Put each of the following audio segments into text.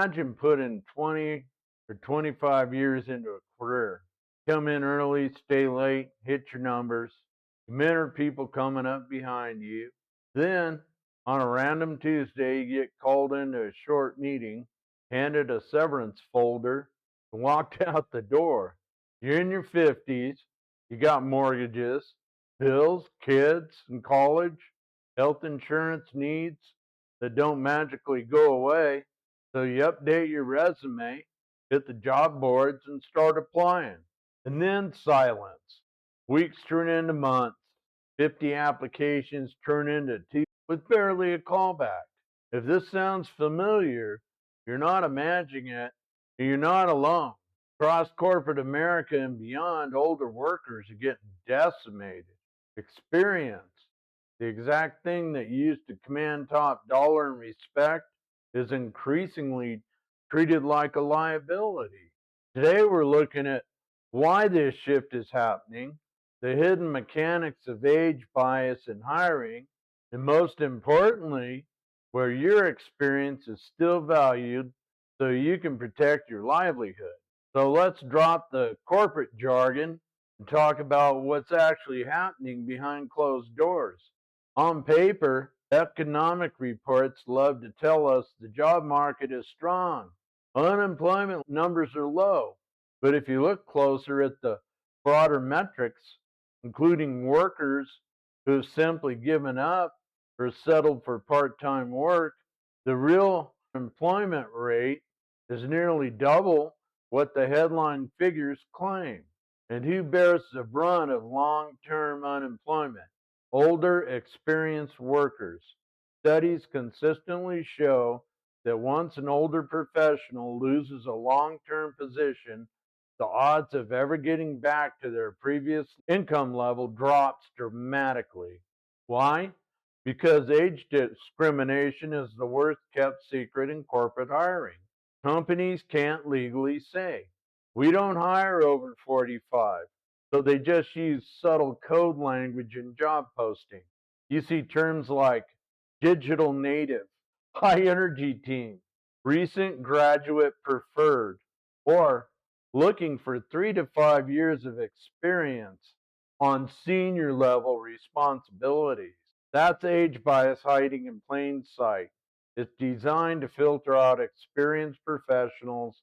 Imagine putting 20 or 25 years into a career. Come in early, stay late, hit your numbers. You mentor people coming up behind you. Then, on a random Tuesday, you get called into a short meeting, handed a severance folder, and walked out the door. You're in your 50s, you got mortgages, bills, kids, and college, health insurance needs that don't magically go away. So you update your resume, hit the job boards, and start applying. And then silence. Weeks turn into months. 50 applications turn into two with barely a callback. If this sounds familiar, you're not imagining it, and you're not alone. Across corporate America and beyond, older workers are getting decimated. Experience, the exact thing that used to command top dollar and respect, is increasingly treated like a liability. Today, we're looking at why this shift is happening, the hidden mechanics of age bias in hiring, and most importantly, where your experience is still valued so you can protect your livelihood. So let's drop the corporate jargon and talk about what's actually happening behind closed doors. On paper, economic reports love to tell us the job market is strong. Unemployment numbers are low. But if you look closer at the broader metrics, including workers who've simply given up or settled for part time work, the real employment rate is nearly double what the headline figures claim. And who bears the brunt of long term unemployment? Older, experienced workers. Studies consistently show that once an older professional loses a long term position, the odds of ever getting back to their previous income level drops dramatically. Why? Because age discrimination is the worst kept secret in corporate hiring. Companies can't legally say, we don't hire over 45. So they just use subtle code language in job posting. You see terms like digital native, high energy team, recent graduate preferred, or looking for 3 to 5 years of experience on senior level responsibilities. That's age bias hiding in plain sight. It's designed to filter out experienced professionals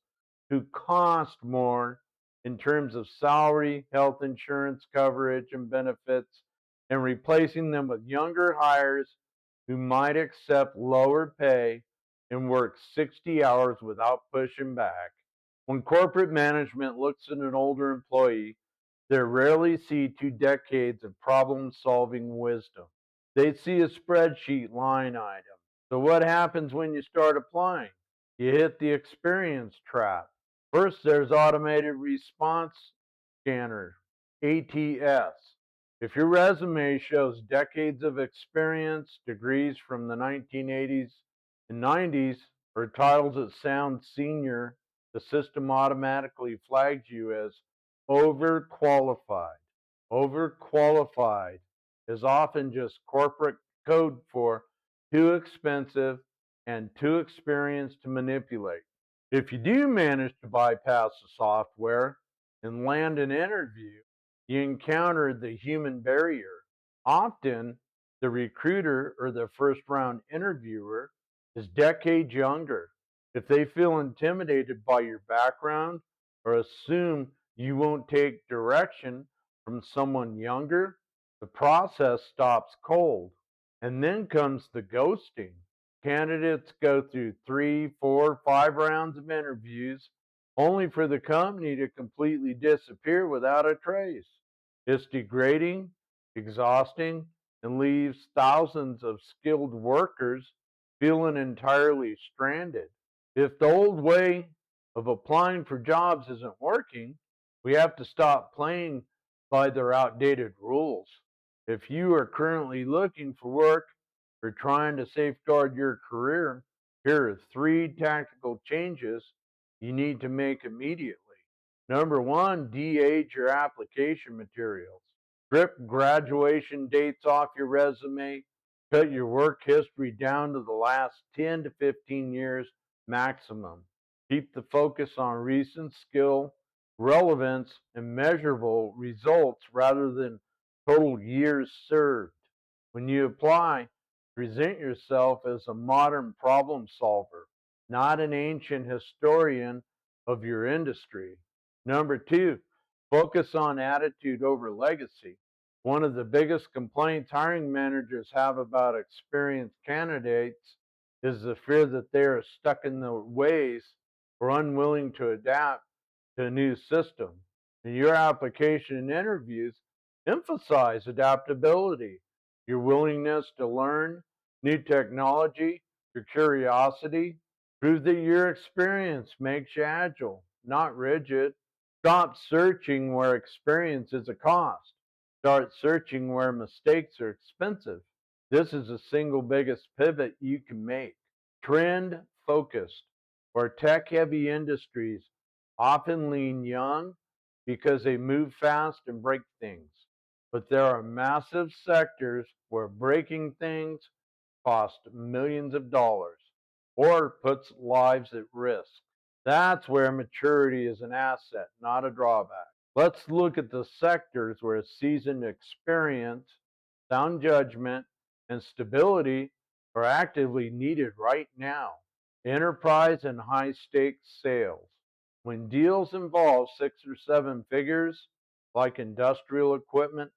who cost more in terms of salary, health insurance coverage, and benefits, and replacing them with younger hires who might accept lower pay and work 60 hours without pushing back. When corporate management looks at an older employee, they rarely see 2 decades of problem solving wisdom. They see a spreadsheet line item. So, what happens when you start applying? You hit the experience trap. First, there's automated response scanner, ATS. If your resume shows decades of experience, degrees from the 1980s and 90s, or titles that sound senior, the system automatically flags you as overqualified. Overqualified is often just corporate code for too expensive and too experienced to manipulate. If you do manage to bypass the software and land an interview, you encounter the human barrier. Often, the recruiter or the first round interviewer is decades younger. If they feel intimidated by your background or assume you won't take direction from someone younger, the process stops cold. And then comes the ghosting. Candidates go through 3, 4, 5 rounds of interviews only for the company to completely disappear without a trace. It's degrading, exhausting, and leaves thousands of skilled workers feeling entirely stranded. If the old way of applying for jobs isn't working, we have to stop playing by their outdated rules. If you are currently looking for work or trying to safeguard your career, here are 3 tactical changes you need to make immediately. Number one, de-age your application materials. Strip graduation dates off your resume. Cut your work history down to the last 10 to 15 years maximum. Keep the focus on recent skill, relevance, and measurable results rather than total years served. When you apply, present yourself as a modern problem solver, not an ancient historian of your industry. Number two, focus on attitude over legacy. One of the biggest complaints hiring managers have about experienced candidates is the fear that they are stuck in their ways or unwilling to adapt to a new system. In your application and interviews, emphasize adaptability, your willingness to learn new technology, your curiosity. Prove that your experience makes you agile, not rigid. Stop searching where experience is a cost. Start searching where mistakes are expensive. This is the single biggest pivot you can make. Trend focused, or tech heavy industries often lean young because they move fast and break things. But there are massive sectors where breaking things costs millions of dollars or puts lives at risk. That's where maturity is an asset, not a drawback. Let's look at the sectors where seasoned experience, sound judgment, and stability are actively needed right now. Enterprise and high stakes sales. When deals involve 6 or 7 figures, like industrial equipment,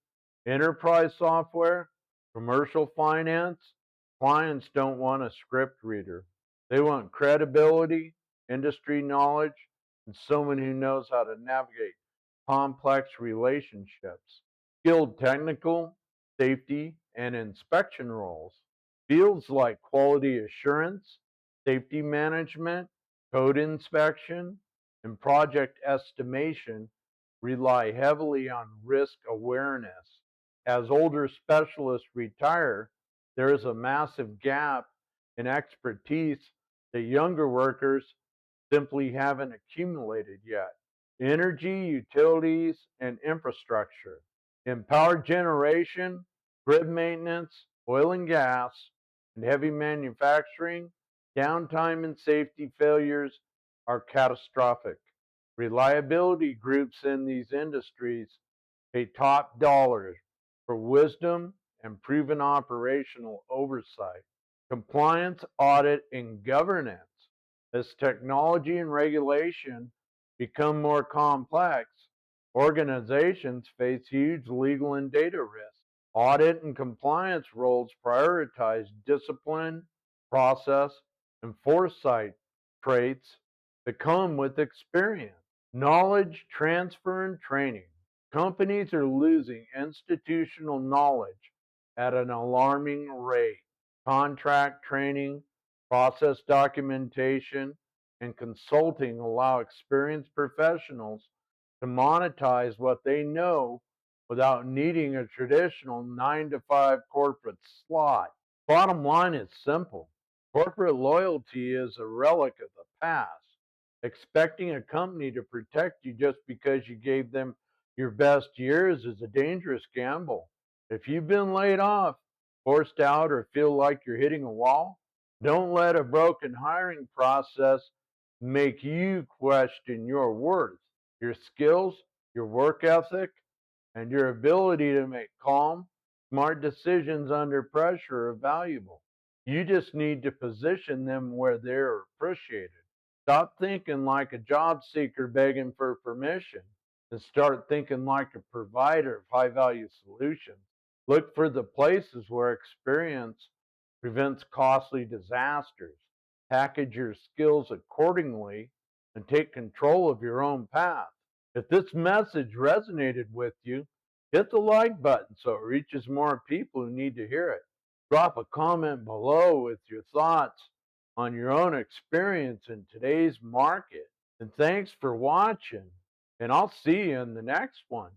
enterprise software, commercial finance, clients don't want a script reader. They want credibility, industry knowledge, and someone who knows how to navigate complex relationships. Skilled technical, safety, and inspection roles. Fields like quality assurance, safety management, code inspection, and project estimation rely heavily on risk awareness. As older specialists retire, there is a massive gap in expertise that younger workers simply haven't accumulated yet. Energy, utilities, and infrastructure. In power generation, grid maintenance, oil and gas, and heavy manufacturing, downtime and safety failures are catastrophic. Reliability groups in these industries pay top dollars for wisdom and proven operational oversight. Compliance, audit, and governance. As technology and regulation become more complex, organizations face huge legal and data risks. Audit and compliance roles prioritize discipline, process, and foresight traits that come with experience. Knowledge transfer and training. Companies are losing institutional knowledge at an alarming rate. Contract training, process documentation, and consulting allow experienced professionals to monetize what they know without needing a traditional 9 to 5 corporate slot. Bottom line is simple. Corporate loyalty is a relic of the past. Expecting a company to protect you just because you gave them your best years is a dangerous gamble. If you've been laid off, forced out, or feel like you're hitting a wall, don't let a broken hiring process make you question your worth. Your skills, your work ethic, and your ability to make calm, smart decisions under pressure are valuable. You just need to position them where they're appreciated. Stop thinking like a job seeker begging for permission and start thinking like a provider of high value solutions. Look for the places where experience prevents costly disasters. Package your skills accordingly and take control of your own path. If this message resonated with you, hit the like button so it reaches more people who need to hear it. Drop a comment below with your thoughts on your own experience in today's market. And thanks for watching. And I'll see you in the next one.